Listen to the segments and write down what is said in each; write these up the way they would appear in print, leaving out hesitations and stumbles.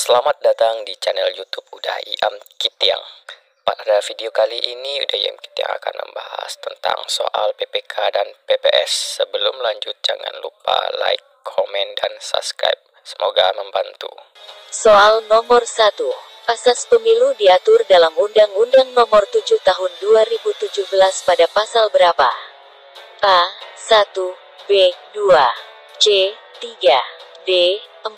Selamat datang di channel YouTube Udah Iam Kitiang. Pada video kali ini Udah Iam Kitiang akan membahas tentang soal PPK dan PPS. Sebelum lanjut jangan lupa like, komen, dan subscribe. Semoga membantu. Soal nomor 1. Asas pemilu diatur dalam Undang-Undang Nomor 7 Tahun 2017 pada pasal berapa? A. 1, B. 2, C. 3, D. 4.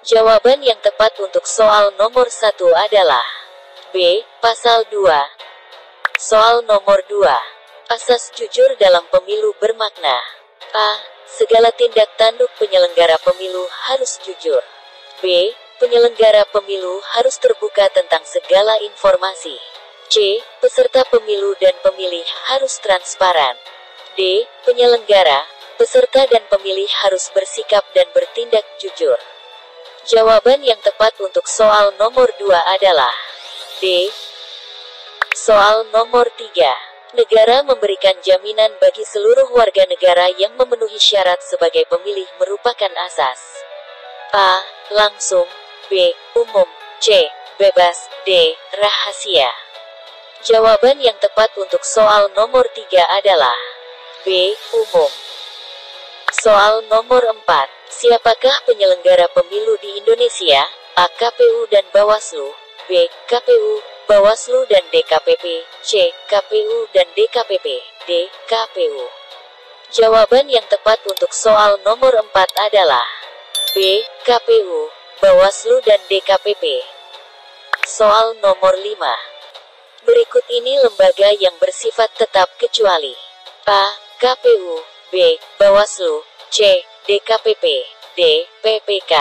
Jawaban yang tepat untuk soal nomor 1 adalah B. Pasal 2. Soal nomor 2. Asas jujur dalam pemilu bermakna A. Segala tindak tanduk penyelenggara pemilu harus jujur. B. Penyelenggara pemilu harus terbuka tentang segala informasi. C. Peserta pemilu dan pemilih harus transparan. D. Penyelenggara, peserta dan pemilih harus bersikap dan bertindak jujur. Jawaban yang tepat untuk soal nomor 2 adalah D. Soal nomor 3. Negara memberikan jaminan bagi seluruh warga negara yang memenuhi syarat sebagai pemilih merupakan asas A. Langsung, B. Umum, C. Bebas, D. Rahasia. Jawaban yang tepat untuk soal nomor 3 adalah B. Umum. Soal nomor 4. Siapakah penyelenggara pemilu di Indonesia? A. KPU dan Bawaslu, B. KPU, Bawaslu dan DKPP, C. KPU dan DKPP, D. KPU. Jawaban yang tepat untuk soal nomor 4 adalah B. KPU, Bawaslu dan DKPP. Soal nomor 5. Berikut ini lembaga yang bersifat tetap kecuali A. KPU, B. Bawaslu, C. DKPP, D. PPK.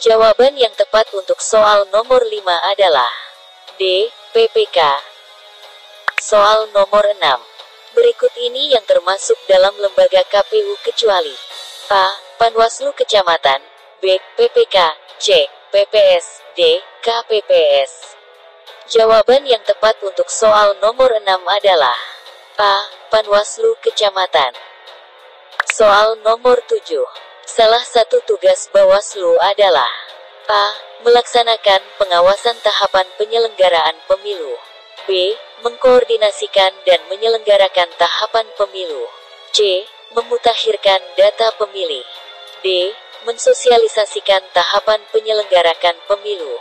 Jawaban yang tepat untuk soal nomor 5 adalah D. PPK. Soal nomor 6. Berikut ini yang termasuk dalam lembaga KPU kecuali A. Panwaslu Kecamatan, B. PPK, C. PPS, D. KPPS. Jawaban yang tepat untuk soal nomor 6 adalah A. Panwaslu Kecamatan. Soal nomor 7. Salah satu tugas Bawaslu adalah A. Melaksanakan pengawasan tahapan penyelenggaraan pemilu, B. Mengkoordinasikan dan menyelenggarakan tahapan pemilu, C. Memutakhirkan data pemilih, D. Mensosialisasikan tahapan penyelenggarakan pemilu.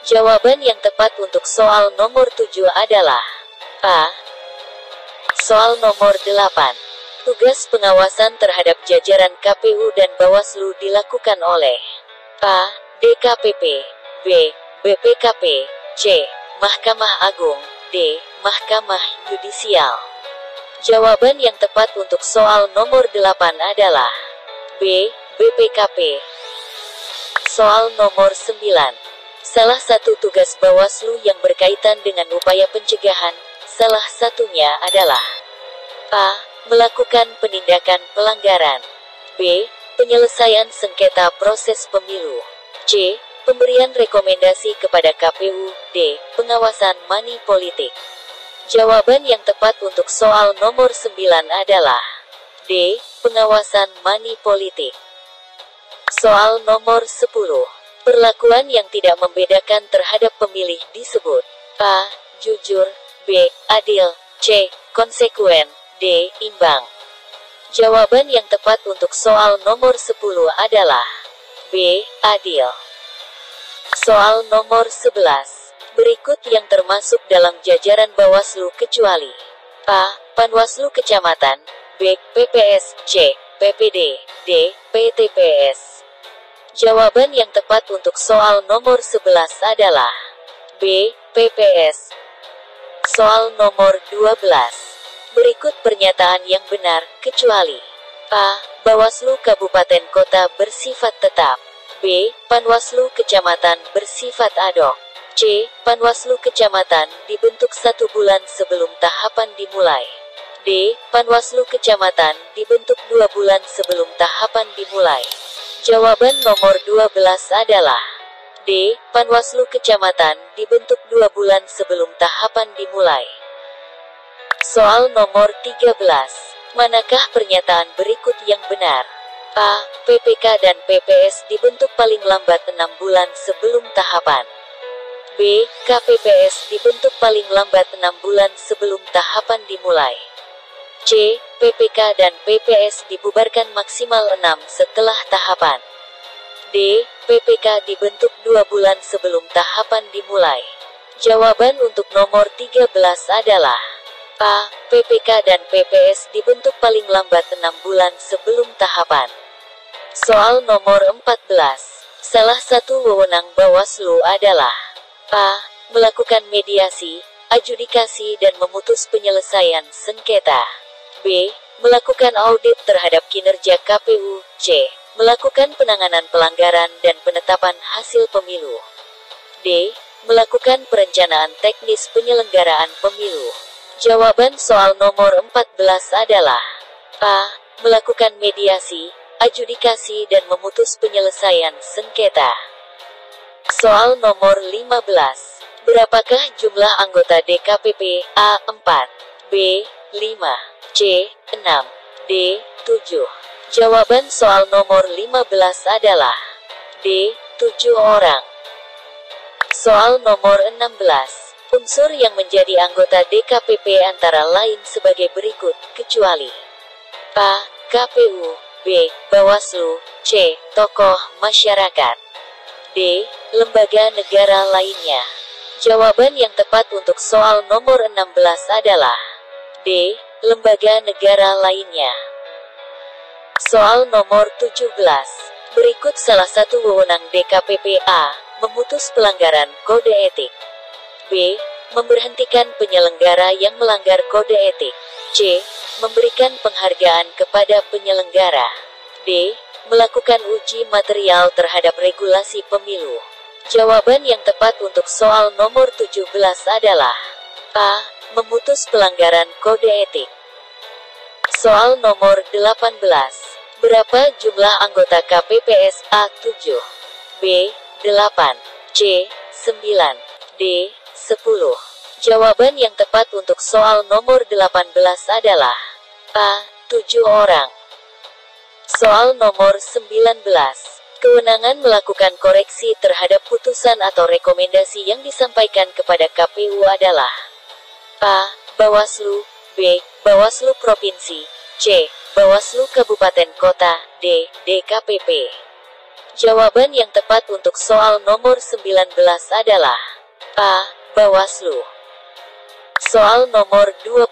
Jawaban yang tepat untuk soal nomor 7 adalah A. Soal nomor 8. Tugas pengawasan terhadap jajaran KPU dan Bawaslu dilakukan oleh A. DKPP, B. BPKP, C. Mahkamah Agung, D. Mahkamah Yudisial. Jawaban yang tepat untuk soal nomor 8 adalah B. BPKP. Soal nomor 9. Salah satu tugas Bawaslu yang berkaitan dengan upaya pencegahan, salah satunya adalah A. Melakukan penindakan pelanggaran, B. Penyelesaian sengketa proses pemilu, C. Pemberian rekomendasi kepada KPU, D. Pengawasan money politik. Jawaban yang tepat untuk soal nomor 9 adalah D. Pengawasan money politik. Soal nomor 10. Perlakuan yang tidak membedakan terhadap pemilih disebut A. Jujur, B. Adil, C. Konsekuen, D. Imbang. Jawaban yang tepat untuk soal nomor 10 adalah B. Adil. Soal nomor 11. Berikut yang termasuk dalam jajaran Bawaslu kecuali A. Panwaslu Kecamatan, B. PPS, C. PPD, D. PTPS. Jawaban yang tepat untuk soal nomor 11 adalah B. PPS. Soal nomor 12. Berikut pernyataan yang benar, kecuali A. Bawaslu Kabupaten Kota bersifat tetap, B. Panwaslu Kecamatan bersifat ad hoc, C. Panwaslu Kecamatan dibentuk 1 bulan sebelum tahapan dimulai, D. Panwaslu Kecamatan dibentuk 2 bulan sebelum tahapan dimulai. Jawaban nomor 12 adalah D. Panwaslu Kecamatan dibentuk 2 bulan sebelum tahapan dimulai. Soal nomor 13. Manakah pernyataan berikut yang benar? A. PPK dan PPS dibentuk paling lambat 6 bulan sebelum tahapan. B. KPPS dibentuk paling lambat 6 bulan sebelum tahapan dimulai. C. PPK dan PPS dibubarkan maksimal 6 setelah tahapan. D. PPK dibentuk 2 bulan sebelum tahapan dimulai. Jawaban untuk nomor 13 adalah A. PPK dan PPS dibentuk paling lambat 6 bulan sebelum tahapan. Soal nomor 14. Salah satu wewenang Bawaslu adalah A. Melakukan mediasi, adjudikasi dan memutus penyelesaian sengketa. B. Melakukan audit terhadap kinerja KPU. C. Melakukan penanganan pelanggaran dan penetapan hasil pemilu. D. Melakukan perencanaan teknis penyelenggaraan pemilu. Jawaban soal nomor 14 adalah A. Melakukan mediasi, adjudikasi dan memutus penyelesaian sengketa. Soal nomor 15. Berapakah jumlah anggota DKPP? A. 4, B. 5, C. 6, D. 7. Jawaban soal nomor 15 adalah D. 7 orang. Soal nomor 16. Unsur yang menjadi anggota DKPP antara lain sebagai berikut, kecuali A. KPU, B. Bawaslu, C. Tokoh masyarakat, D. Lembaga negara lainnya. Jawaban yang tepat untuk soal nomor 16 adalah D. Lembaga negara lainnya. Soal nomor 17. Berikut salah satu wewenang DKPP. A. Memutus pelanggaran kode etik. B. Memberhentikan penyelenggara yang melanggar kode etik. C. Memberikan penghargaan kepada penyelenggara. D. Melakukan uji material terhadap regulasi pemilu. Jawaban yang tepat untuk soal nomor 17 adalah A. Memutus pelanggaran kode etik. Soal nomor 18. Berapa jumlah anggota KPPS? A. 7, B. 8, C. 9, D. 10. Jawaban yang tepat untuk soal nomor 18 adalah A. 7 orang. Soal nomor 19. Kewenangan melakukan koreksi terhadap putusan atau rekomendasi yang disampaikan kepada KPU adalah A. Bawaslu, B. Bawaslu Provinsi, C. Bawaslu Kabupaten Kota, D. DKPP. Jawaban yang tepat untuk soal nomor 19 adalah A. Bawaslu. Soal nomor 20.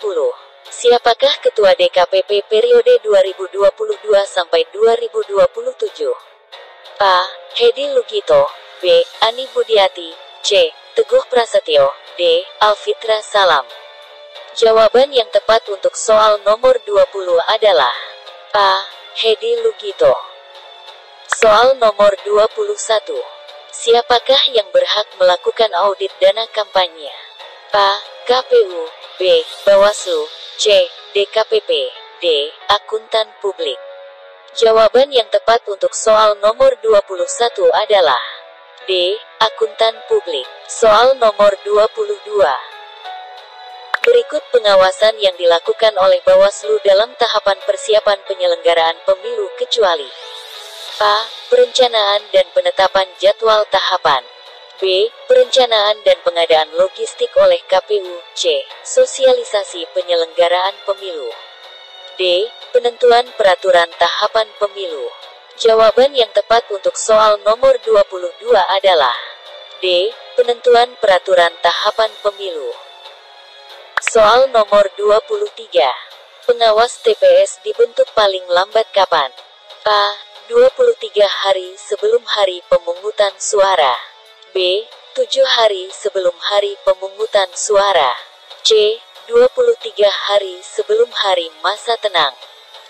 Siapakah Ketua DKPP periode 2022 sampai 2027? A. Hedi Lugito, B. Ani Budiati, C. Teguh Prasetyo, D. Alfitra Salam. Jawaban yang tepat untuk soal nomor 20 adalah A. Hedi Lugito. Soal nomor 21. Siapakah yang berhak melakukan audit dana kampanye? A. KPU, B. Bawaslu, C. DKPP, D. Akuntan publik. Jawaban yang tepat untuk soal nomor 21 adalah D. Akuntan publik. Soal nomor 22. Berikut pengawasan yang dilakukan oleh Bawaslu dalam tahapan persiapan penyelenggaraan pemilu kecuali A. Perencanaan dan penetapan jadwal tahapan. B. Perencanaan dan pengadaan logistik oleh KPU. C. Sosialisasi penyelenggaraan pemilu. D. Penentuan peraturan tahapan pemilu. Jawaban yang tepat untuk soal nomor 22 adalah D. Penentuan peraturan tahapan pemilu. Soal nomor 23. Pengawas TPS dibentuk paling lambat kapan? A. 23 hari sebelum hari pemungutan suara. B. 7 hari sebelum hari pemungutan suara. C. 23 hari sebelum hari masa tenang.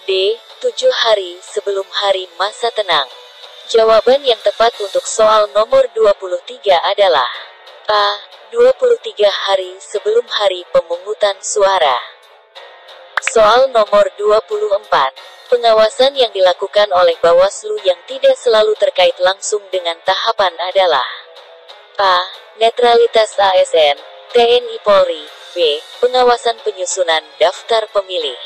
D. 7 hari sebelum hari masa tenang. Jawaban yang tepat untuk soal nomor 23 adalah A. 23 hari sebelum hari pemungutan suara. Soal nomor 24. Pengawasan yang dilakukan oleh Bawaslu yang tidak selalu terkait langsung dengan tahapan adalah A. Netralitas ASN, TNI Polri. B. Pengawasan penyusunan daftar pemilih.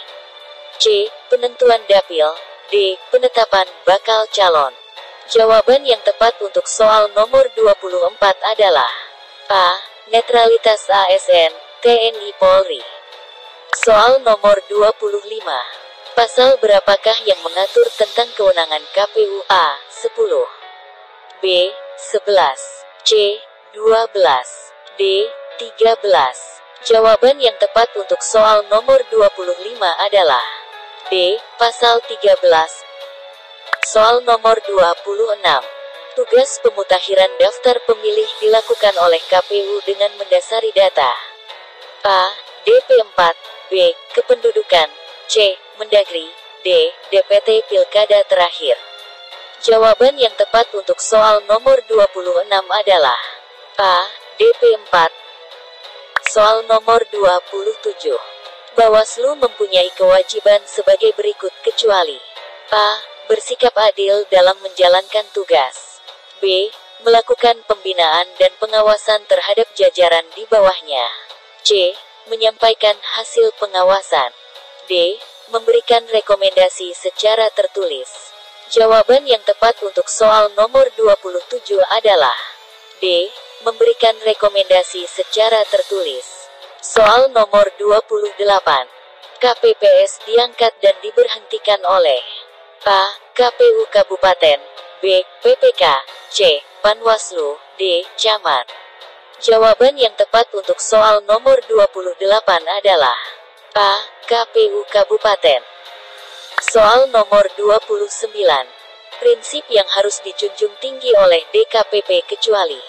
C. Penentuan dapil. D. D. Penetapan bakal calon. Jawaban yang tepat untuk soal nomor 24 adalah A. Netralitas ASN, TNI Polri. Soal nomor 25. Pasal berapakah yang mengatur tentang kewenangan KPU? A. 10, B. 11, C. 12, D. 13. Jawaban yang tepat untuk soal nomor 25 adalah D. Pasal 13. Soal nomor 26. Tugas pemutakhiran daftar pemilih dilakukan oleh KPU dengan mendasari data A. DP4, B. Kependudukan, C. Mendagri, D. DPT Pilkada terakhir. Jawaban yang tepat untuk soal nomor 26 adalah A. DP4. Soal nomor 27. Bawaslu mempunyai kewajiban sebagai berikut kecuali A. Bersikap adil dalam menjalankan tugas, B. Melakukan pembinaan dan pengawasan terhadap jajaran di bawahnya, C. Menyampaikan hasil pengawasan, D. Memberikan rekomendasi secara tertulis. Jawaban yang tepat untuk soal nomor 27 adalah D. Memberikan rekomendasi secara tertulis. Soal nomor 28. KPPS diangkat dan diberhentikan oleh A. KPU Kabupaten, B. PPK, C. Panwaslu, D. Camat. Jawaban yang tepat untuk soal nomor 28 adalah A. KPU Kabupaten. Soal nomor 29. Prinsip yang harus dijunjung tinggi oleh DKPP kecuali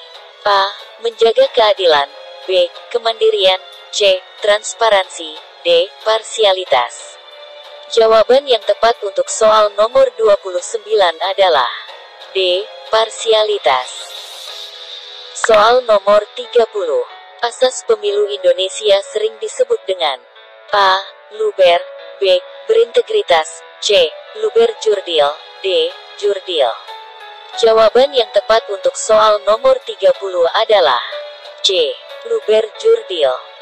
A. Menjaga keadilan, B. Kemandirian, C. Transparansi, D. Parsialitas. Jawaban yang tepat untuk soal nomor 29 adalah D. Parsialitas. Soal nomor 30. Asas pemilu Indonesia sering disebut dengan A. Luber, B. Berintegritas, C. Luber Jurdil, D. Jurdil. Jawaban yang tepat untuk soal nomor 30 adalah C. Luber Jurdil.